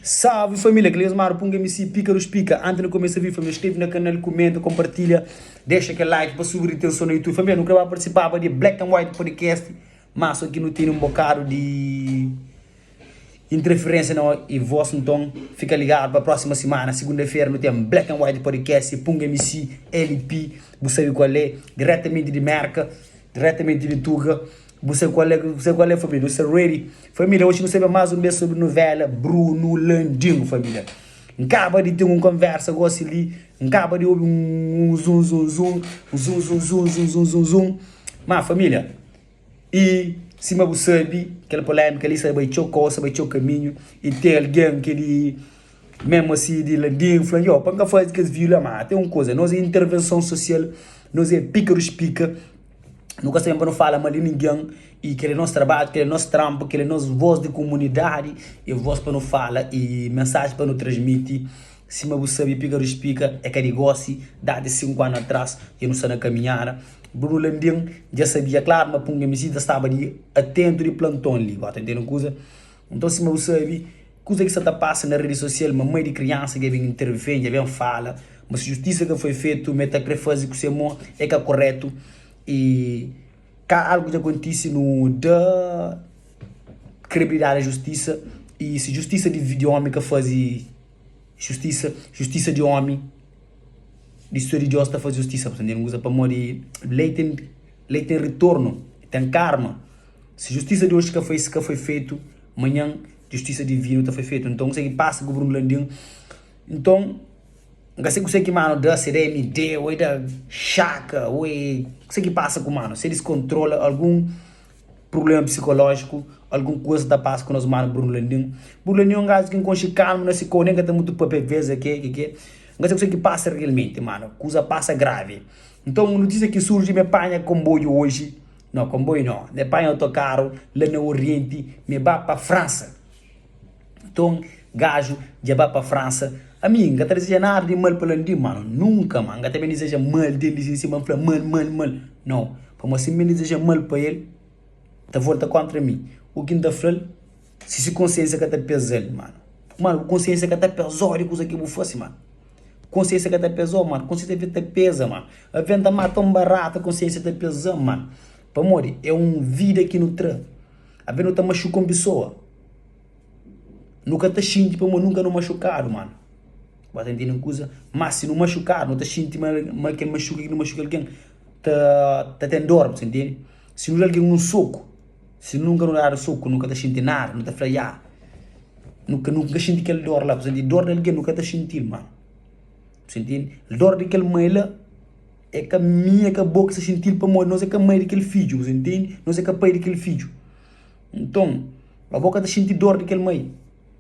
Salve família, que Maro Punga MC Pícaros Pica. Antes de começar a vir, família, inscreve no canal, comenta, compartilha, deixa aquele like para subir o teu som no YouTube. Família, nunca vai participar de Black and White Podcast, mas aqui não tem um bocado de interferência não, e voz, então fica ligado para a próxima semana, segunda-feira, não tem Black and White Podcast, Punga MC, LP, você sabe qual é, diretamente de Merca, diretamente de Tuga. Você qual é, família? Você ready? Família, hoje não sabe mais um mês sobre novela Bruno Landinho, família. Acaba de ter uma conversa, gosto ali. Acaba de ouvir um zoom. Mas, família, e se você sabe, aquela polêmica ali, sabe o caminho, e tem alguém que ele, mesmo assim, de Landinho, falando, ó, para que faz que eles viram, mas tem uma coisa, nós é intervenção social, nós é Pícaros Pica. Nunca sempre não fala mal de ninguém e que ele é nosso trabalho, que ele é nosso trampo, que ele é nosso voz de comunidade e voz para não fala e mensagem para não transmitir. Se você sabe, Pícaros Pica é que ele gosta, dá de 5 anos atrás e não está na caminhada. Bruno Landinho já sabia, claro, mas Punga MC estava ali atento de plantão ali, tá entendendo coisa? Então, se você sabe, coisa que está passando na rede social, uma mãe de criança que vem intervir, que vem fala, mas justiça que foi feita, meta que fazer que você é que é correto. E cá algo que acontece no da credibilidade da justiça e se justiça de homem que faz justiça de homem de história de Deus faz justiça para não usa para morrer lei tem retorno tem karma se justiça de hoje que foi feito amanhã justiça divina que foi feito então você que passa com o Bruno Landinho então você que mano da CDMD ou da chaca ou você que passa com mano se eles controlam algum problema psicológico alguma coisa da passa com nós mano Bruno Landinho é um gajo que encontra calmo não se conecta tem muito papéis que você que passa realmente mano coisa passa grave então notícia que surge me apanha comboio hoje não comboio não me apanha autocarro lá no Oriente me vai para França então gajo já vai para França a mim, não deseja nada de mal para Landinho, mano. Nunca, mano. Não também deseja mal dele, em cima, mal. Não. Para você me deseja mal para ele, tá volta contra mim. O que ainda fala, se consciência que está pesando, mano. Mano, consciência que está pesando, coisa que eu fosse, mano. Consciência que está pesando, mano. Consciência que está pesa, mano. A venda mata tão barata, consciência está pesando, mano. Para morrer, é um vida que não traz. A venda está machucando uma pessoa. Nunca está xinte, para nunca não machucado, mano. Vai entender coisa, mas se não machucar, não está sentindo mal que não machuca alguém, tá tendo dor, você entende? Se não alguém um soco, se nunca não dar soco, nunca está sentindo nada, não está falhar, nunca sente aquele dor lá, você entende? Dor de alguém nunca está sentindo, mano, você entende? Dor daquele mãe lá é que a minha que a boca se sentir para morrer, não é que a mãe daquele filho, você entende? Não é que a pai daquele filho, então a boca está sentindo dor daquele mãe,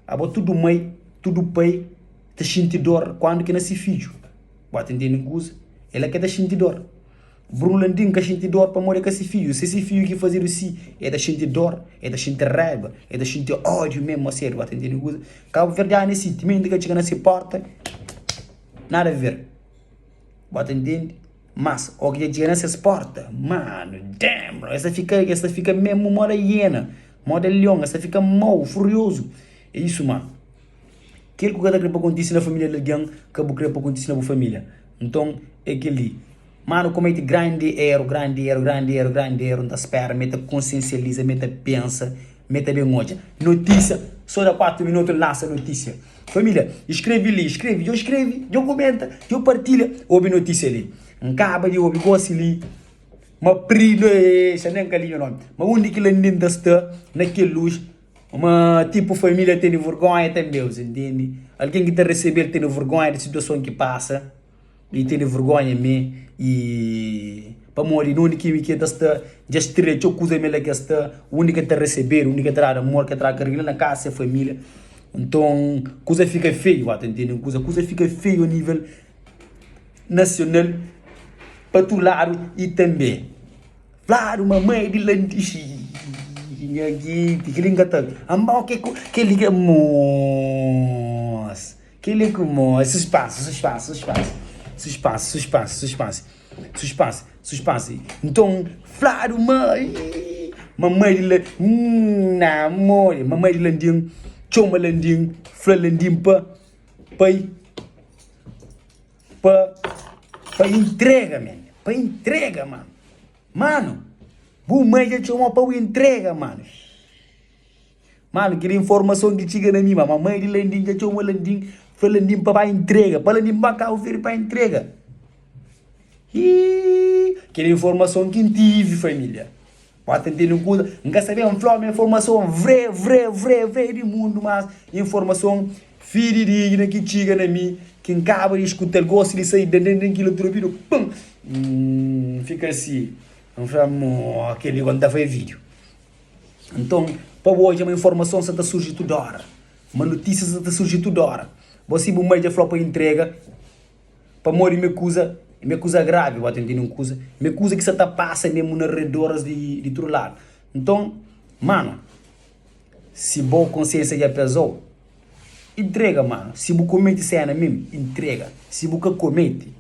a boca tudo mãe, tudo pai te sente dor quando que nasce filho. Pode entender coisa? Ela quer te sentir dor. Bruno Landinho que sente dor para morrer com esse filho. Se esse filho que fazer assim, é te sentir dor, é te sentir raiva, é te sentir ódio mesmo a sério. Pode entender coisa? Cabo Verde nesse timento que chega nessa porta, nada a ver. Pode entender? Mas o que chega nessa porta, mano, damn, bro, essa fica mesmo moda hiena, moda leão, essa fica mal, furioso. É isso, mano. Aquilo que cada para acontecer na família de alguém, que eu queria para acontecer na família. Então, é aquele. Mano, comete grande erro, não espera, meta consciencializa, meta pensa, meta bem hoje. Notícia, só dá 4 minutos lança notícia. Família, escreve ali, eu comenta, eu partilha, ouve notícia ali. Acaba de ouvir, gosta ali. Mas brilho, isso nem que ali o nome. Mas onde que ele ainda está, naquele luz. Uma tipo família tem vergonha também, você entende? Alguém que está recebendo tem vergonha da situação que passa e tem vergonha mesmo e para morrer, não único que está já estreito, coisa melhor que está, o único que está recebendo, o único que está amor, que está carregando na casa é a família. Então, coisa fica feio, tá entendendo? Coisa fica feio a nível nacional, para tu lado e também. Claro, mamãe de Landinho. Aqui, que liga tanto. Ambao que liga mos. Que liga mos. Suspense. Então, claro, mãe. Mamãe de Landinho choma landim, flalandim para entrega, man. Para entrega, mano. Mano, bu mãe já chama para entrega, mano. Mano, queria informação que chega na minha, mas mãe de landim já chama landim, flalandim para entrega, para landim para cá, para entrega. Queria informação que tive, família. Pode entender uma coisa, não saber uma informação vré do mundo, mas informação fidedigna que chega na mim, que acaba de escutar, gosta de sair dentro daquilo tropido, pum, fica assim, aquele quando está fazendo vídeo. Então, para hoje uma informação está surge toda hora, uma notícia está surge toda hora. Você o meio de flop para entrega, para morrer me acusa grave, vou atender uma coisa, me acusa que você está passa mesmo nas redoras de outro lado. Então, mano, se boa consciência já pesou, entrega, mano. Se você comete cena mesmo, entrega. Se você comete,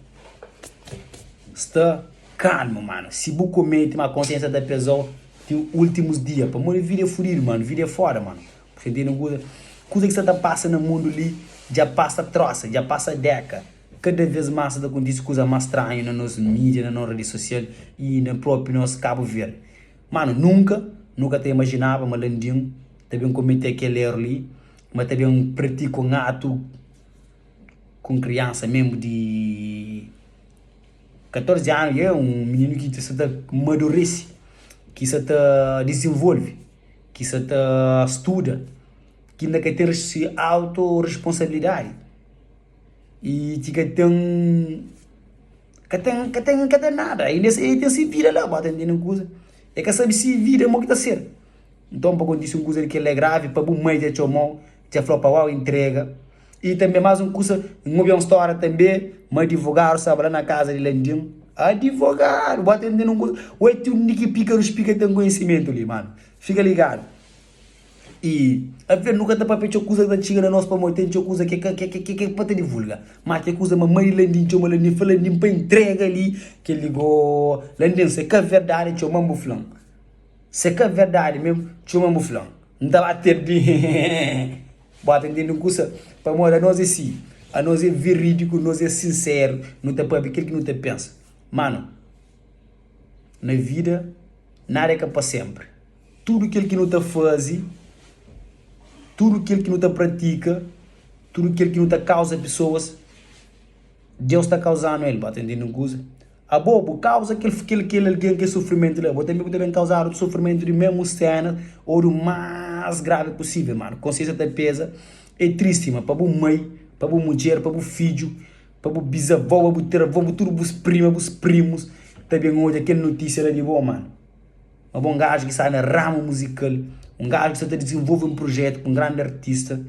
está calmo, mano. Se você comete, uma consciência da pessoa, tem últimos dias, para morrer vida furido, mano, vida fora, mano. Você entende uma coisa que você está passando no mundo ali, já passa troça, já passa década. Cada vez mais acontece coisa mais estranha na nossa mídia, na nossa rede social e no próprio nosso Cabo Verde. Mano, nunca te imaginava, malandinho, também cometer aquele erro ali, mas também pratico um ato com criança mesmo de 14 anos, é um menino que se amadurece, que se desenvolve, que se estuda, que ainda quer ter autorresponsabilidade. E que tem nada, e nesse tem se vira lá, bota entendendo coisa, é que sabe se vira mo que tá ser. Então para quando disse coisa que é grave, para bom mãe já chamou, já falou para o entrega, e também mais um coisa, uma história também, um advogado sabe lá na casa de Landim, advogado, bota entendendo coisa, o tu que pica os pica tem conhecimento ali, mano, fica ligado. E a ver nunca dá para pedir coisa da chega na nossa para tem coisa que para te divulgar, mas que coisa mamãe Landim chama Landim falando para entrega ali que ligou Landim se que é verdade chama muflão, se que é verdade mesmo chama muflão, não dá a ter de bota entendendo coisa para morar nós assim, a nós é verídico, nós é sincero, não te para aquilo que não te pensa, mano, na vida nada é para sempre, tudo aquilo que não te faz, tudo aquilo que não te pratica, tudo aquilo que não te causa pessoas, Deus está causando ele, para entender uma coisa. A bobo causa aquele sofrimento lá, também pode causar o sofrimento de mesmo cena ou do mais grave possível, mano. Consciência da pesa é triste, mano, para a mãe, para a mulher, para o filho, para o bisavô, para o teravô, para todos os primos, também hoje aquela notícia lá de boa, mano. Um bom gajo que sai na ramo musical, um gajo que desenvolve um projeto com um grande artista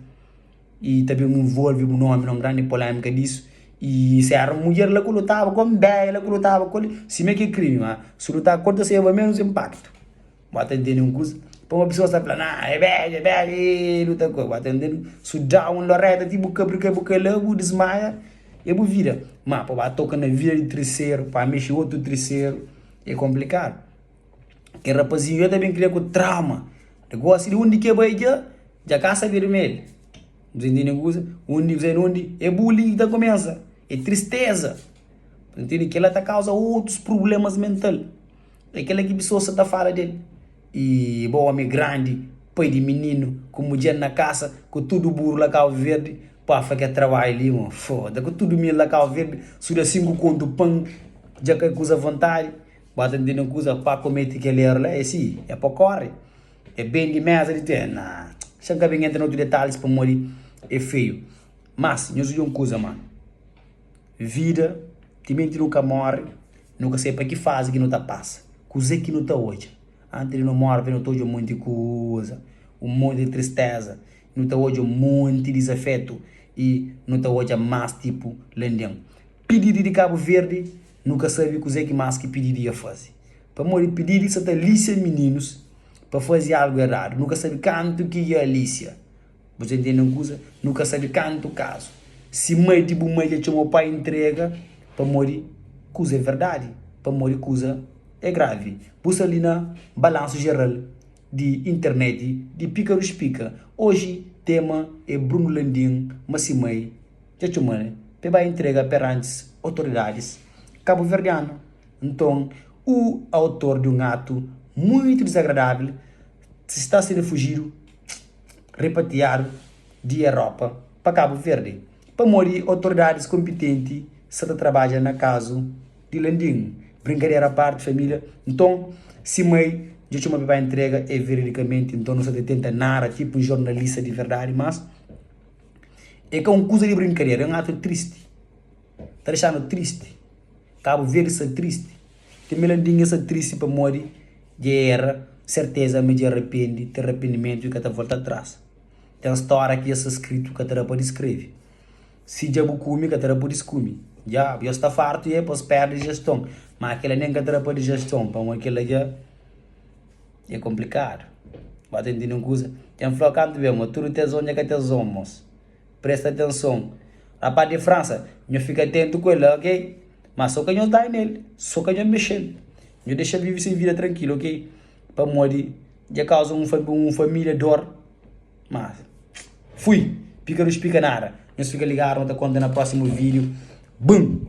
e também envolve um nome, uma grande polêmica disso. E se a mulher lá que lutava com bem, ela que lutava com ele, se me que crime, mas se lutar contra se vai menos impacto. Bota entender uma coisa, para uma pessoa está falando, é bem, luta com, bota entender, se dá um loreta, tipo, porque logo desmaia, e vou vira. Mas para tocar na vida de terceiro, para mexer outro terceiro, é complicado. Que rapazinho, eu também queria com trauma. Negócio de onde que vai já caça vermelho. Você entende coisa? Onde é bullying que começa. É tristeza. Entende que ela tá causa outros problemas mentais. É aquela que pessoa está fala dele. E bom homem grande, pai de menino, com mulher na casa, com tudo burro lá Cabo Verde, para fazer trabalho ali, mano. Foda, com tudo milho lá Cabo Verde, suda 5 conto pão, já que coisa vontade. Bota entender coisa para cometer aquele erro lá, é assim, é para correr. É bem de mesa de ter, nah. Chega bem entra nos detalhes para morrer, é feio. Mas, nós uma coisa, mano. Vida, também nunca morre, nunca sei para que fase que não tá passa. Coisa que não tá hoje. Antes de não morrer, vem todo um monte de coisa, um monte de tristeza, não tá hoje um monte de desafeto e não tá hoje mais tipo lendão. Pedido de Cabo Verde, nunca sabe coisa que mais que pedido ia fazer. Para morrer pedido, isso tá lixa meninos para fazer algo errado. Nunca sabe quanto que é Alicia. Você entende uma coisa? Nunca sabe quanto caso. Se mãe tipo mãe já chamou pai entrega, para morrer, coisa é verdade. Para morrer, coisa é grave. Puxa ali na balanço geral de internet, de pica-pica. Hoje, tema é Bruno Landim, Massimei, já chamane, para entrega perante autoridades cabo-verdianas. Então, o autor de um ato muito desagradável se está sendo fugido, repatriado de Europa para Cabo Verde. Para morrer, autoridades competentes se trabalham na caso de Landim. Brincadeira à parte, família. Então, se mãe já tinha uma entrega, é veridicamente, então não se tenta nada, tipo um jornalista de verdade, mas é que é uma coisa de brincadeira, é um ato triste. Está deixando triste. Cabo Verde está triste. Tem Landim está triste para morrer, de erra, certeza, mas de arrepende, tem arrependimento e que está volta atrás. Tem uma história que está escrito que está para escrever. Se já bucumi, que está para escumi. Já, eu estou farto e é para perder gestão. Mas aquela nem que está para gestão, para aquela já é complicado. Vai entender uma coisa. Tem flocado mesmo, tudo tem zona que tem zomos. Presta atenção. A parte de França, eu fico atento com ele, ok? Mas só que eu estou nele, só que eu mexendo. Eu deixo viver sem vida tranquilo, ok? Para morrer, já causa uma família dor. Mas, fui. Pica não explica nada. Nós fica ligado, outra conta no próximo vídeo. Bum!